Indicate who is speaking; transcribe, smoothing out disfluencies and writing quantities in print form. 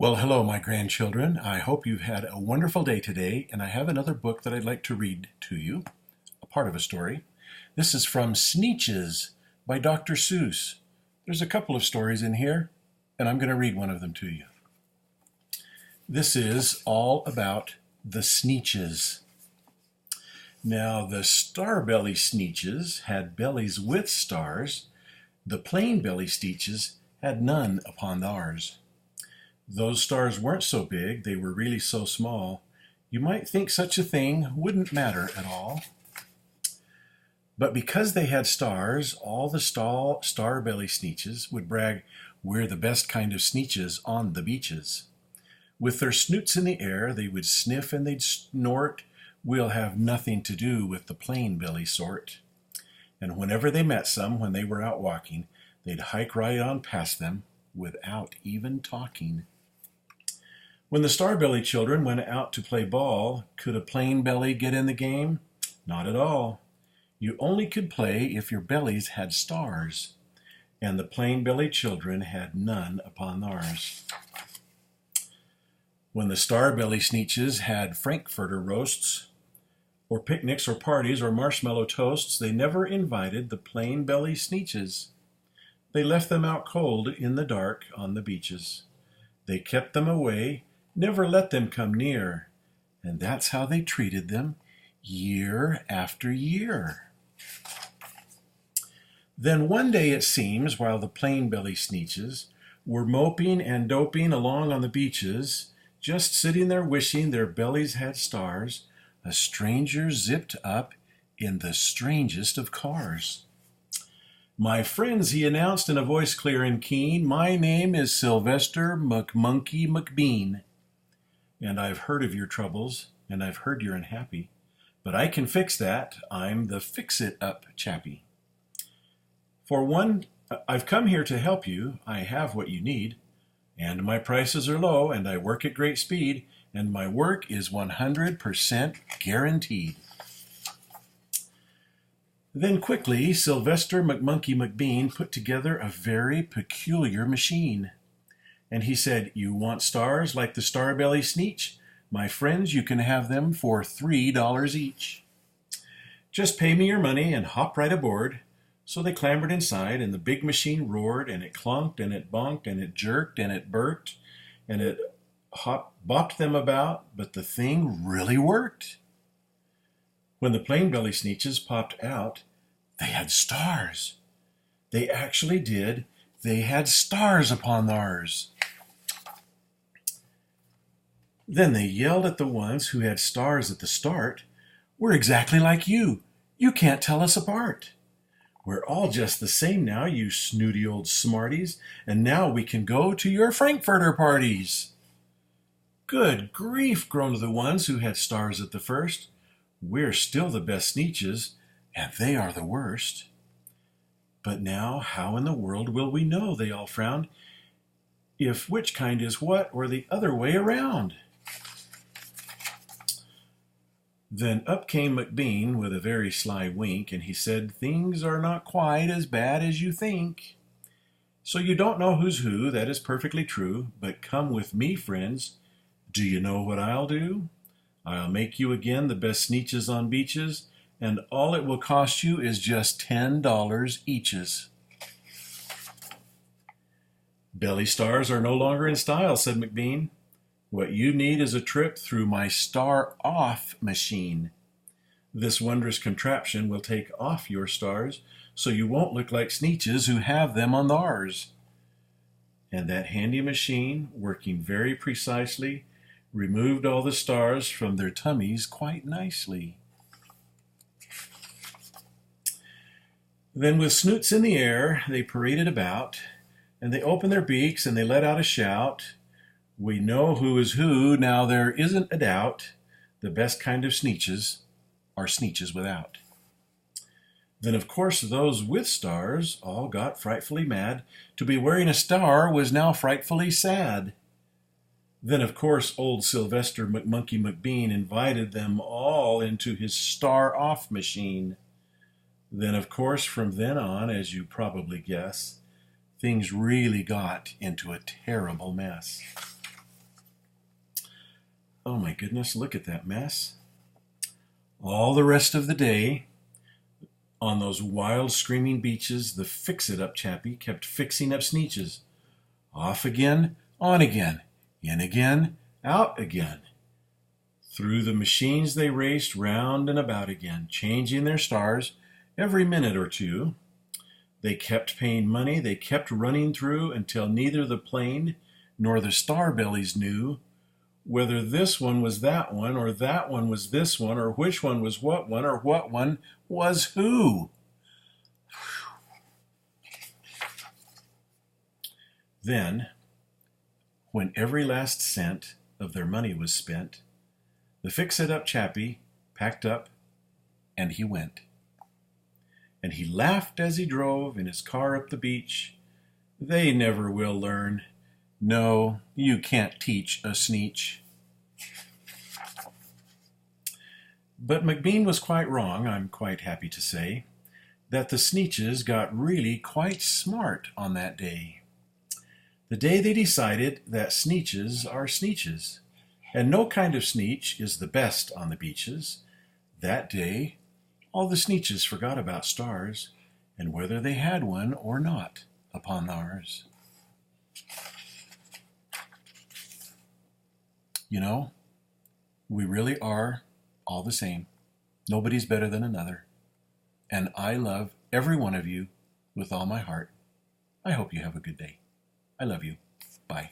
Speaker 1: Well, hello, my grandchildren. I hope you've had a wonderful day today, and I have another book that I'd like to read to you, a part of a story. This is from Sneetches by Dr. Seuss. There's a couple of stories in here, and I'm going to read one of them to you. This is all about the Sneetches. Now, the star-belly Sneetches had bellies with stars. The plain belly Sneetches had none upon theirs. Those stars weren't so big, they were really so small, you might think such a thing wouldn't matter at all. But because they had stars, all the star-belly Sneetches would brag, "We're the best kind of Sneetches on the beaches." With their snoots in the air, they would sniff and they'd snort, "We'll have nothing to do with the plain belly sort." And whenever they met some, when they were out walking, they'd hike right on past them without even talking. When the star-belly children went out to play ball, could a plain belly get in the game? Not at all. You only could play if your bellies had stars, and the plain belly children had none upon theirs. When the star-belly Sneetches had frankfurter roasts, or picnics or parties or marshmallow toasts, they never invited the plain belly Sneetches. They left them out cold in the dark on the beaches. They kept them away, never let them come near, and that's how they treated them year after year. Then one day it seems, while the plain belly Sneetches were moping and doping along on the beaches, just sitting there wishing their bellies had stars, a stranger zipped up in the strangest of cars. "My friends," he announced in a voice clear and keen, "my name is Sylvester McMonkey McBean. And I've heard of your troubles, and I've heard you're unhappy. But I can fix that. I'm the fix-it-up chappie. For one, I've come here to help you. I have what you need. And my prices are low, and I work at great speed. And my work is 100% guaranteed." Then quickly, Sylvester McMonkey McBean put together a very peculiar machine. And he said, "You want stars like the star-belly Sneetch? My friends, you can have them for $3 each. Just pay me your money and hop right aboard." So they clambered inside, and the big machine roared, and it clunked, and it bonked, and it jerked, and it burked, and it bopped them about, but the thing really worked. When the plain belly Sneetches popped out, they had stars. They actually did. They had stars upon theirs. Then they yelled at the ones who had stars at the start, "We're exactly like you. You can't tell us apart. We're all just the same now, you snooty old smarties, and now we can go to your frankfurter parties." "Good grief," groaned the ones who had stars at the first. "We're still the best Sneetches, and they are the worst." "But now, how in the world will we know," they all frowned, "if which kind is what, or the other way around?" Then up came McBean with a very sly wink, and he said, "Things are not quite as bad as you think. So you don't know who's who, that is perfectly true, but come with me, friends. Do you know what I'll do? I'll make you again the best Sneetches on beaches, and all it will cost you is just $10 eaches." "Belly stars are no longer in style," said McBean. "What you need is a trip through my star-off machine. This wondrous contraption will take off your stars, so you won't look like Sneetches who have them on theirs." And that handy machine, working very precisely, removed all the stars from their tummies quite nicely. Then with snoots in the air, they paraded about, and they opened their beaks and they let out a shout, "We know who is who, now there isn't a doubt. The best kind of Sneetches are Sneetches without." Then of course those with stars all got frightfully mad. To be wearing a star was now frightfully sad. Then of course old Sylvester McMonkey McBean invited them all into his star-off machine. Then of course from then on, as you probably guess, things really got into a terrible mess. Oh my goodness, look at that mess. All the rest of the day, on those wild screaming beaches, the fix-it-up chappie kept fixing up Sneetches. Off again, on again, in again, out again. Through the machines they raced round and about again, changing their stars every minute or two. They kept paying money, they kept running through until neither the plane nor the star bellies knew whether this one was that one, or that one was this one, or which one was what one, or what one was who. Then, when every last cent of their money was spent, the fix-it-up chappie packed up and he went. And he laughed as he drove in his car up the beach. They never will learn. No, you can't teach a Sneetch. But McBean was quite wrong, I'm quite happy to say, that the Sneetches got really quite smart on that day. The day they decided that Sneetches are Sneetches, and no kind of Sneetch is the best on the beaches. That day, all the Sneetches forgot about stars, and whether they had one or not upon ours. You know, we really are all the same. Nobody's better than another. And I love every one of you with all my heart. I hope you have a good day. I love you. Bye.